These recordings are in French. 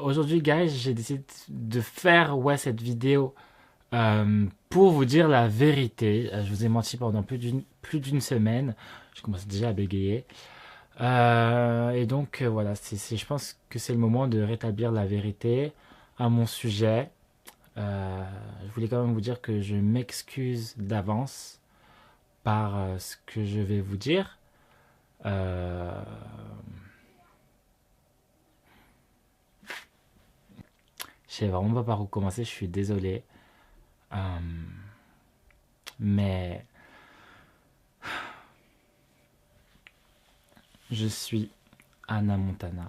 Aujourd'hui, guys, j'ai décidé de faire cette vidéo pour vous dire la vérité. Je vous ai menti pendant plus d'une semaine. Je commence déjà à bégayer. Et donc, voilà, je pense que c'est le moment de rétablir la vérité à mon sujet. Je voulais quand même vous dire que je m'excuse d'avance par ce que je vais vous dire. Euh, Je sais vraiment pas par où commencer, je suis désolé. Euh, mais je suis Anna Montana.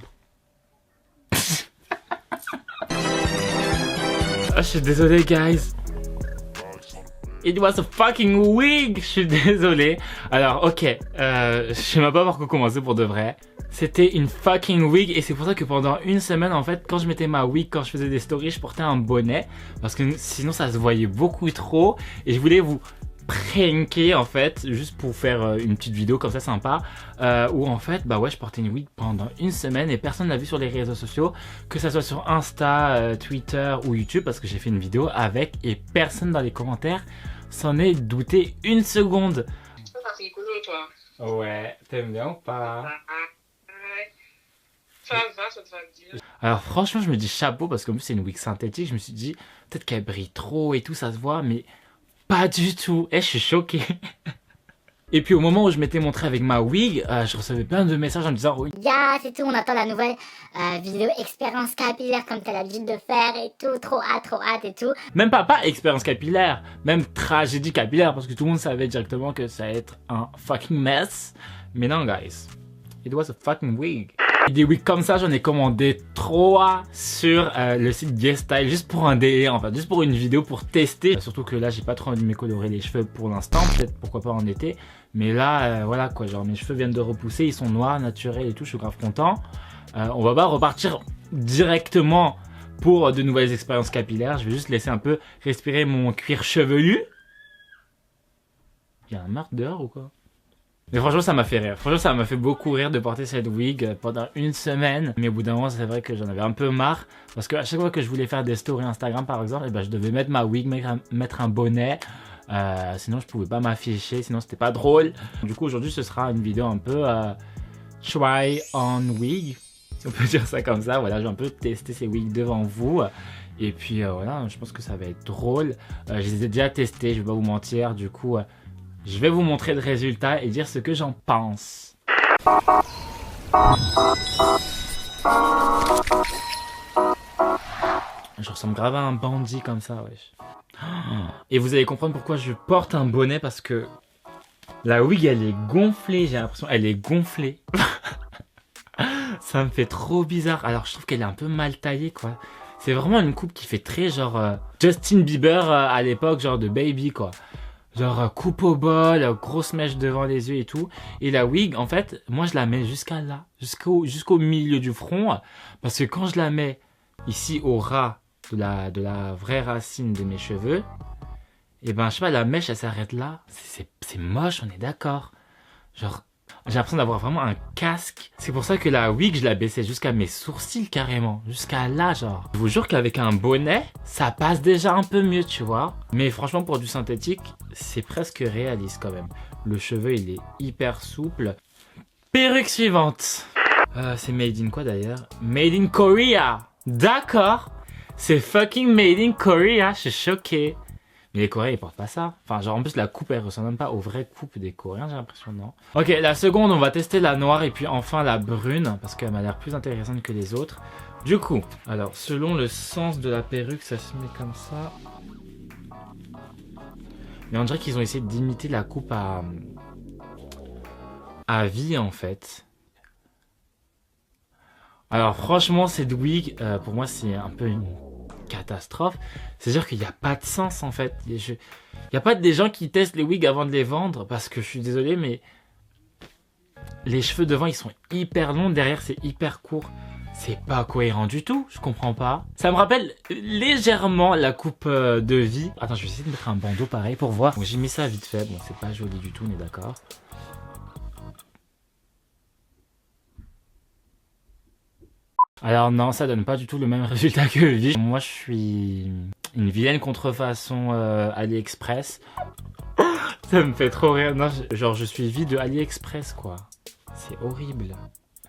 Ah, je suis désolé, guys. It was a fucking wig. Je suis désolé. Alors, ok, je sais même pas par quoi commencer pour de vrai. C'était une fucking wig et c'est pour ça que pendant une semaine, en fait, quand je mettais ma wig, quand je faisais des stories, je portais un bonnet parce que sinon ça se voyait beaucoup trop et je voulais vous pranker en fait, juste pour faire une petite vidéo comme ça sympa, où en fait, bah ouais, je portais une wig pendant une semaine et personne n'a vu sur les réseaux sociaux, que ça soit sur Insta, Twitter ou YouTube, parce que j'ai fait une vidéo avec et personne dans les commentaires s'en est douté une seconde. Ça c'est rigolo, toi. Ouais, t'aimes bien ou pas? Ouais. Ça te va dire. Alors franchement, je me dis chapeau parce qu'en plus c'est une wig synthétique. Je me suis dit peut-être qu'elle brille trop et tout, ça se voit, mais pas du tout. Et je suis choqué. Et puis au moment où je m'étais montré avec ma wig, je recevais plein de messages en me disant Ya, c'est tout, on attend la nouvelle vidéo expérience capillaire comme t'as l'habitude de faire et tout, trop hâte et tout. même pas expérience capillaire, même tragédie capillaire, parce que tout le monde savait directement que ça allait être un fucking mess. Mais non, guys, it was a fucking wig. Et des wigs comme ça, j'en ai commandé 3 sur le site GuestStyle, juste pour un délire, enfin, juste pour une vidéo pour tester. Surtout que là, j'ai pas trop envie de me colorer les cheveux pour l'instant, peut-être pourquoi pas en été. Mais là, voilà quoi, genre mes cheveux viennent de repousser, ils sont noirs, naturels et tout, je suis grave content. On va pas repartir directement pour de nouvelles expériences capillaires, je vais juste laisser un peu respirer mon cuir chevelu. Il y a un marque dehors ou quoi? Mais franchement, ça m'a fait rire. Franchement, ça m'a fait beaucoup rire de porter cette wig pendant une semaine. Mais au bout d'un moment, c'est vrai que j'en avais un peu marre. Parce qu'à chaque fois que je voulais faire des stories Instagram, par exemple, je devais mettre ma wig, mettre un bonnet. Sinon, je pouvais pas m'afficher. Sinon, c'était pas drôle. Du coup, aujourd'hui, ce sera une vidéo un peu try on wig. Si on peut dire ça comme ça. Voilà, je vais un peu tester ces wigs devant vous. Et puis, voilà, je pense que ça va être drôle. Je les ai déjà testés, je vais pas vous mentir. Du coup... je vais vous montrer le résultat et dire ce que j'en pense. Je ressemble grave à un bandit comme ça, wesh. Et vous allez comprendre pourquoi je porte un bonnet, parce que la wig elle est gonflée, j'ai l'impression elle est gonflée. Ça me fait trop bizarre. Alors je trouve qu'elle est un peu mal taillée quoi. C'est vraiment une coupe qui fait très genre Justin Bieber à l'époque, genre de Baby quoi. Genre coupe au bol, grosse mèche devant les yeux et tout. Et la wig, en fait, moi je la mets jusqu'à là, jusqu'au milieu du front. Parce que quand je la mets ici au ras de la vraie racine de mes cheveux, et ben je sais pas, la mèche elle s'arrête là. C'est moche, on est d'accord. Genre, j'ai l'impression d'avoir vraiment un casque. C'est pour ça que la wig, je la baissais jusqu'à mes sourcils carrément. Jusqu'à là, genre. Je vous jure qu'avec un bonnet, ça passe déjà un peu mieux, tu vois. Mais franchement, pour du synthétique, c'est presque réaliste quand même. Le cheveu, il est hyper souple. Perruque suivante. C'est made in quoi d'ailleurs? Made in Korea. D'accord. C'est fucking made in Korea. Je suis choqué. Mais les Coréens ils portent pas ça. Enfin genre en plus la coupe elle ressemble même pas aux vraies coupes des Coréens, j'ai l'impression, non. Ok, la seconde on va tester la noire et puis enfin la brune parce qu'elle m'a l'air plus intéressante que les autres. Du coup, alors selon le sens de la perruque ça se met comme ça. Mais on dirait qu'ils ont essayé d'imiter la coupe à vie en fait. Alors franchement cette wig pour moi c'est un peu une catastrophe. C'est-à-dire qu'il n'y a pas de sens en fait. Il n'y a pas des gens qui testent les wigs avant de les vendre parce que je suis désolé mais les cheveux devant ils sont hyper longs, derrière c'est hyper court. C'est pas cohérent du tout, je comprends pas. Ça me rappelle légèrement la coupe de vie. Attends, je vais essayer de mettre un bandeau pareil pour voir. Bon, j'ai mis ça vite fait, bon c'est pas joli du tout, on est d'accord. Alors non, ça donne pas du tout le même résultat que Vich. Moi, je suis une vilaine contrefaçon AliExpress. Ça me fait trop rire. Non, genre, je suis vie de AliExpress, quoi. C'est horrible.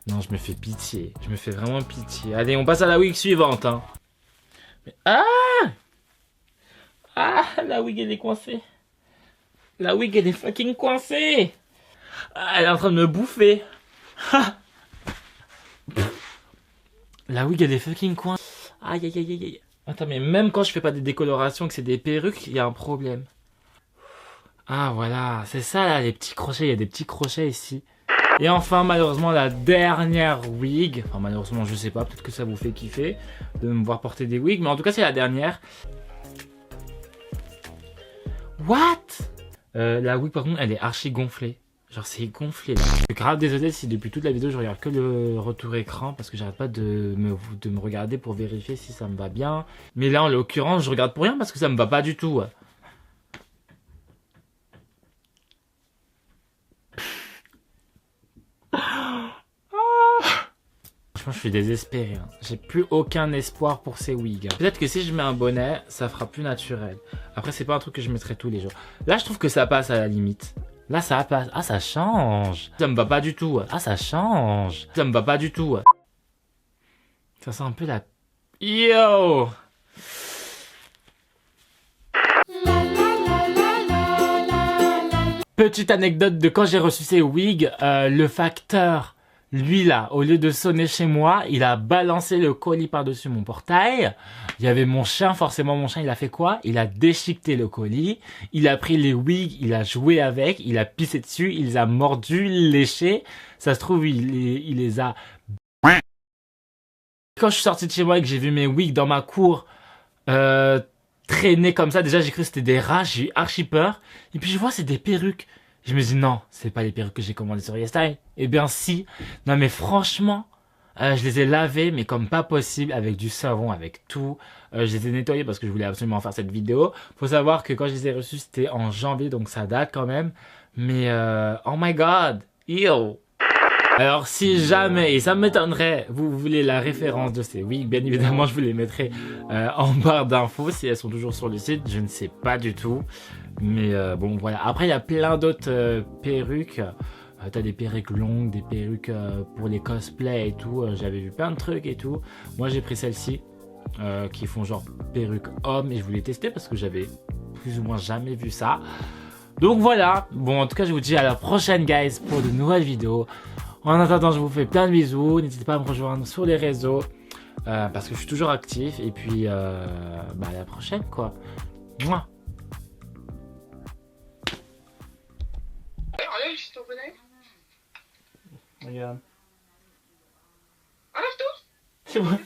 Non, je me fais pitié. Je me fais vraiment pitié. Allez, on passe à la wig suivante, hein. Ah! Ah, la wig, elle est coincée. La wig, elle est fucking coincée. Ah, elle est en train de me bouffer. La wig, elle est fucking coincée. Aïe, aïe, aïe, aïe. Attends, mais même quand je fais pas des décolorations, que c'est des perruques, il y a un problème. Ah, voilà. C'est ça, là, les petits crochets. Il y a des petits crochets ici. Et enfin, malheureusement, la dernière wig. Enfin, malheureusement, je sais pas. Peut-être que ça vous fait kiffer de me voir porter des wigs. Mais en tout cas, c'est la dernière. What? La wig, par contre, elle est archi gonflée. Genre, c'est gonflé, là. Je suis grave désolé si depuis toute la vidéo, je regarde que le retour écran. Parce que j'arrête pas de me regarder pour vérifier si ça me va bien. Mais là, en l'occurrence, je regarde pour rien parce que ça me va pas du tout. Franchement, je suis désespéré. Hein. J'ai plus aucun espoir pour ces wigs. Peut-être que si je mets un bonnet, ça fera plus naturel. Après, c'est pas un truc que je mettrai tous les jours. Là, je trouve que ça passe à la limite. Là, ça passe. Ah, ça change. Ça me va pas du tout. Ah, ça change. Ça me va pas du tout. Ça sent un peu la... Yo! Petite anecdote de quand j'ai reçu ces wigs, le facteur... Lui là, au lieu de sonner chez moi, il a balancé le colis par-dessus mon portail. Il y avait mon chien, forcément mon chien, il a fait quoi? Il a déchiqueté le colis, il a pris les wigs, il a joué avec, il a pissé dessus, il les a mordus, léchés. Ça se trouve, il les a... Quand je suis sorti de chez moi et que j'ai vu mes wigs dans ma cour traîner comme ça, déjà j'ai cru que c'était des rats, j'ai eu archi peur. Et puis je vois c'est des perruques. Je me dis non, c'est pas les perruques que j'ai commandées sur YesStyle. Eh bien si. Non mais franchement, je les ai lavées mais comme pas possible avec du savon, avec tout. Je les ai nettoyées parce que je voulais absolument faire cette vidéo. Faut savoir que quand je les ai reçues c'était en janvier donc ça date quand même. Mais oh my god, ew. Alors si jamais, et ça m'étonnerait, vous voulez la référence de ces wigs, bien évidemment je vous les mettrai en barre d'infos si elles sont toujours sur le site, je ne sais pas du tout. Mais bon voilà, après il y a plein d'autres perruques, t'as des perruques longues, des perruques pour les cosplays et tout, j'avais vu plein de trucs et tout. Moi j'ai pris celle-ci, qui font genre perruque homme et je voulais tester parce que j'avais plus ou moins jamais vu ça. Donc voilà, bon en tout cas je vous dis à la prochaine guys pour de nouvelles vidéos. En attendant, je vous fais plein de bisous. N'hésitez pas à me rejoindre sur les réseaux parce que je suis toujours actif. Et puis, à la prochaine, quoi. Mouah. Enlève juste ton bonnet. Regarde. Enlève tout. C'est bon.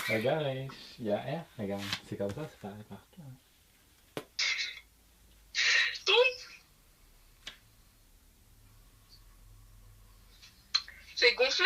Regarde, il y a R. Regarde, c'est comme ça, c'est pareil partout. C'est gonflé.